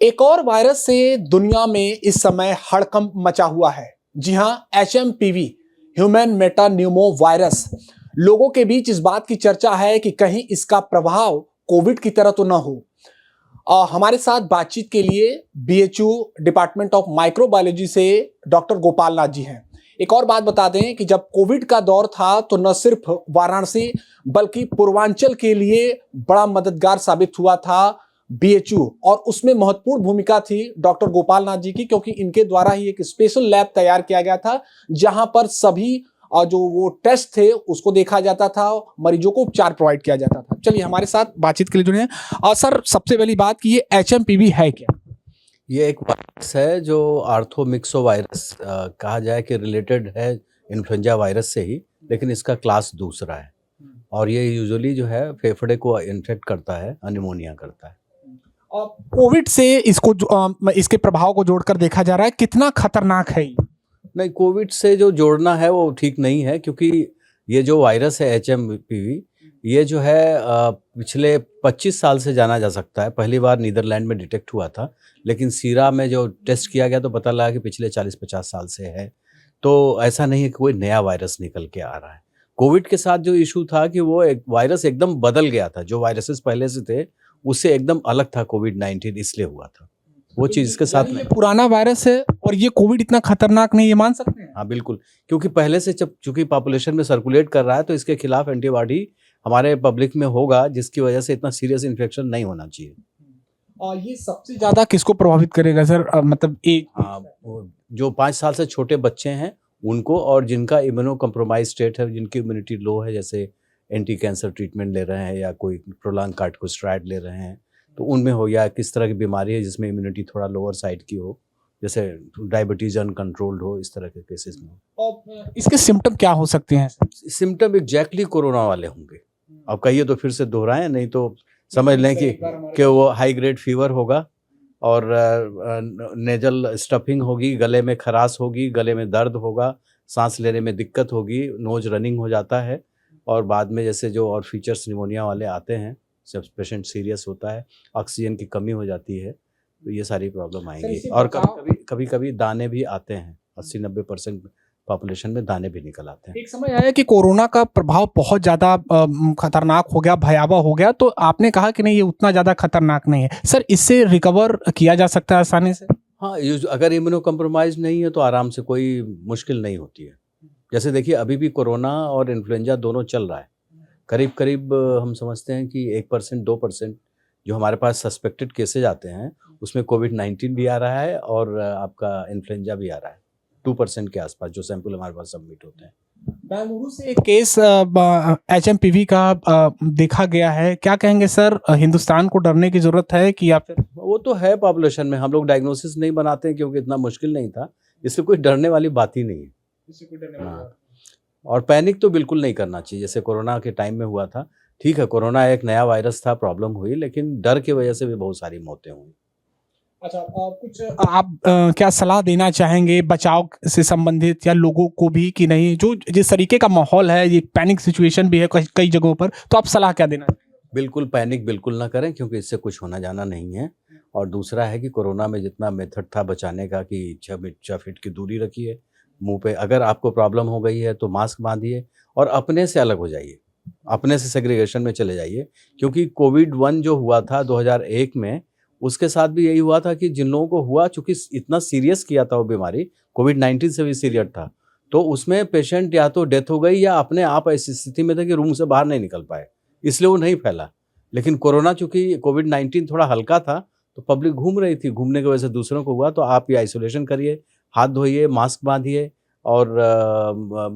एक और वायरस से दुनिया में इस समय हड़कंप मचा हुआ है। जी हां, HMPV ह्यूमन मेटान्यूमो वायरस। लोगों के बीच इस बात की चर्चा है कि कहीं इसका प्रभाव कोविड की तरह तो ना हो। हमारे साथ बातचीत के लिए BHU डिपार्टमेंट ऑफ माइक्रोबायोलॉजी से डॉक्टर गोपाल नाथ जी हैं। एक और बात बता दें कि जब कोविड का दौर था तो न सिर्फ वाराणसी बल्कि पूर्वांचल के लिए बड़ा मददगार साबित हुआ था BHU, और उसमें महत्वपूर्ण भूमिका थी डॉक्टर गोपाल नाथ जी की, क्योंकि इनके द्वारा ही एक स्पेशल लैब तैयार किया गया था जहां पर सभी जो वो टेस्ट थे उसको देखा जाता था, मरीजों को उपचार प्रोवाइड किया जाता था। चलिए हमारे साथ बातचीत के लिए जुड़े हैं। सर, सबसे पहली बात कि ये HMPV है क्या? ये एक वायरस है जो आर्थोमिक्सो वायरस कहा जाए कि रिलेटेड है इन्फ्लुएंजा वायरस से ही, लेकिन इसका क्लास दूसरा है और ये यूजुअली जो है फेफड़े को इन्फेक्ट करता है, निमोनिया करता है। कोविड से इसके प्रभाव को जोड़कर देखा जा रहा है, कितना खतरनाक है ये? नहीं, कोविड से जो जोड़ना है वो ठीक नहीं है, क्योंकि ये जो वायरस है HMPV ये जो है पिछले 25 साल से जाना जा सकता है। पहली बार नीदरलैंड में डिटेक्ट हुआ था, लेकिन सीरा में जो टेस्ट किया गया तो पता लगा कि पिछले 40-50 साल से है। तो ऐसा नहीं है कि कोई नया वायरस निकल के आ रहा है। कोविड के साथ जो इशू था कि वो एक वायरस एकदम बदल गया था, जो वायरसेस पहले से थे उससे एकदम अलग था कोविड-19, इसलिए हुआ था। वो चीज़ इसके साथ ये पुराना वायरस है और ये कोविड इतना खतरनाक नहीं, ये मान सकते हैं? हाँ बिल्कुल, क्योंकि पहले से जब चूंकि पॉपुलेशन में सर्कुलेट कर रहा है तो इसके खिलाफ एंटीबॉडी हमारे पब्लिक में होगा, जिसकी वजह से इतना सीरियस इन्फेक्शन नहीं होना चाहिए। ये सबसे ज्यादा किसको प्रभावित करेगा सर? मतलब जो 5 साल से छोटे बच्चे हैं उनको, और जिनका इम्यूनो कम्प्रोमाइज स्टेट है, जिनकी इम्यूनिटी लो है, जैसे एंटी कैंसर ट्रीटमेंट ले रहे हैं या कोई प्रोलॉन्ग कार्टिकोस्टेरॉइड ले रहे हैं, तो उनमें हो, या किस तरह की बीमारी है जिसमें इम्यूनिटी थोड़ा लोअर साइड की हो, जैसे डायबिटीज अनकंट्रोल्ड हो, इस तरह के केसेस में। और इसके सिम्टम क्या हो सकते हैं? सिम्टम एग्जैक्टली कोरोना वाले होंगे। अब कहिए तो फिर से दोहराएं, नहीं तो समझ लें कि वो हाई ग्रेड फीवर होगा और नेजल स्टफिंग होगी, गले में खराश होगी, गले में दर्द होगा, सांस लेने में दिक्कत होगी, नोज रनिंग हो जाता है, और बाद में जैसे जो और फीचर्स निमोनिया वाले आते हैं, जब पेशेंट सीरियस होता है, ऑक्सीजन की कमी हो जाती है, तो ये सारी प्रॉब्लम आएंगी। और कभी कभी दाने भी आते हैं, 80-90% पॉपुलेशन में दाने भी निकल आते हैं। एक समय आया कि कोरोना का प्रभाव बहुत ज़्यादा खतरनाक हो गया, भयावह हो गया, तो आपने कहा कि नहीं ये उतना ज़्यादा खतरनाक नहीं है। सर, इससे रिकवर किया जा सकता है आसानी से? हाँ, अगर इम्यूनो कम्प्रोमाइज नहीं है तो आराम से, कोई मुश्किल नहीं होती है। जैसे देखिए, अभी भी कोरोना और इन्फ्लुएंजा दोनों चल रहा है। करीब करीब हम समझते हैं कि 1% 2% जो हमारे पास सस्पेक्टेड केसेज आते हैं उसमें कोविड-19 भी आ रहा है और आपका इन्फ्लुएंजा भी आ रहा है। 2% के आसपास जो सैंपल हमारे पास सबमिट होते हैं। बेंगलुरु से एक केस HMPV का देखा गया है, क्या कहेंगे सर? हिंदुस्तान को डरने की जरूरत है कि या फिर? वो तो है पॉपुलेशन में, हम लोग डायग्नोसिस नहीं बनाते हैं क्योंकि इतना मुश्किल नहीं था, इससे कोई डरने वाली बात ही नहीं है। हाँ, और पैनिक तो बिल्कुल नहीं करना चाहिए, जैसे कोरोना के टाइम में हुआ था। ठीक है, कोरोना एक नया वायरस था, प्रॉब्लम हुई, लेकिन डर की वजह से भी बहुत सारी मौतें हुई। अच्छा, कुछ आप क्या सलाह देना चाहेंगे बचाव से संबंधित, या लोगों को भी कि नहीं, जो जिस तरीके का माहौल है, ये पैनिक सिचुएशन भी है कई जगहों पर, तो आप सलाह क्या देना? बिल्कुल पैनिक बिल्कुल ना करें, क्योंकि इससे कुछ होना जाना नहीं है। और दूसरा है कि कोरोना में जितना मेथड था बचाने का कि 6 फीट की दूरी रखिए, मुंह पे अगर आपको प्रॉब्लम हो गई है तो मास्क बांधिए और अपने से अलग हो जाइए, अपने से सेग्रीगेशन में चले जाइए। क्योंकि कोविड-1 जो हुआ था 2001 में, उसके साथ भी यही हुआ था कि जिन लोगों को हुआ, चूंकि इतना सीरियस किया था वो बीमारी, कोविड-19 से भी सीरियस था, तो उसमें पेशेंट या तो डेथ हो गई या अपने आप ऐसी स्थिति में था कि रूम से बाहर नहीं निकल पाए, इसलिए वो नहीं फैला। लेकिन कोरोना चूंकि कोविड-19 थोड़ा हल्का था तो पब्लिक घूम रही थी, घूमने की वजह से दूसरों को हुआ, तो आप ये आइसोलेशन करिए, हाथ धोइए, मास्क बांधिए और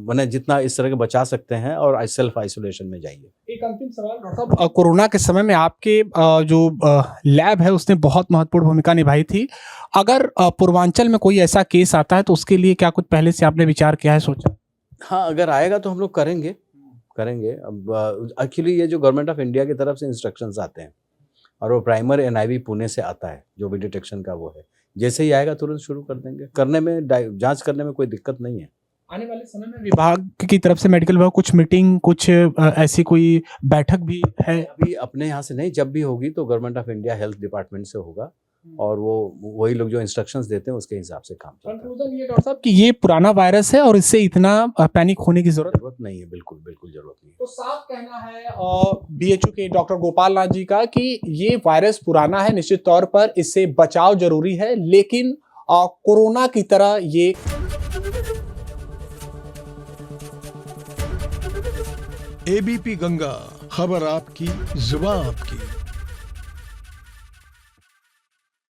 मैंने जितना इस तरह के बचा सकते हैं, और सेल्फ आइसोलेशन में जाइए। एक अंतिम सवाल डॉक्टर साहब, कोरोना के समय में आपके जो लैब है उसने बहुत महत्वपूर्ण भूमिका निभाई थी। अगर पूर्वांचल में कोई ऐसा केस आता है तो उसके लिए क्या कुछ पहले से आपने विचार किया है, सोचा? हाँ, अगर आएगा तो हम लोग करेंगे। अब एक्चुअली ये जो गवर्नमेंट ऑफ इंडिया की तरफ से इंस्ट्रक्शंस आते हैं और वो प्राइमर NIV पुणे से आता है, जो भी डिटेक्शन का वो है, जैसे ही आएगा तुरंत शुरू कर देंगे। करने में, जांच करने में कोई दिक्कत नहीं है। आने वाले समय में विभाग की तरफ से, मेडिकल विभाग, कुछ मीटिंग, कुछ ऐसी कोई बैठक भी है? अभी अपने यहाँ से नहीं, जब भी होगी तो government of India health department से होगा, और वो वही लोग जो इंस्ट्रक्शंस देते हैं उसके हिसाब से काम चलता है। कंक्लूजन ये डॉक्टर साहब कि ये पुराना वायरस है और इससे इतना पैनिक होने की जरूरत नहीं है, बिल्कुल बिल्कुल जरूरत नहीं है। तो साफ कहना है बीएचयू के डॉक्टर गोपाल नाथ जी का कि ये वायरस पुराना है, निश्चित तौर पर इससे बचाव जरूरी है, लेकिन कोरोना की तरह ये एबीपी गंगा, खबर आपकी, जुबान आपकी।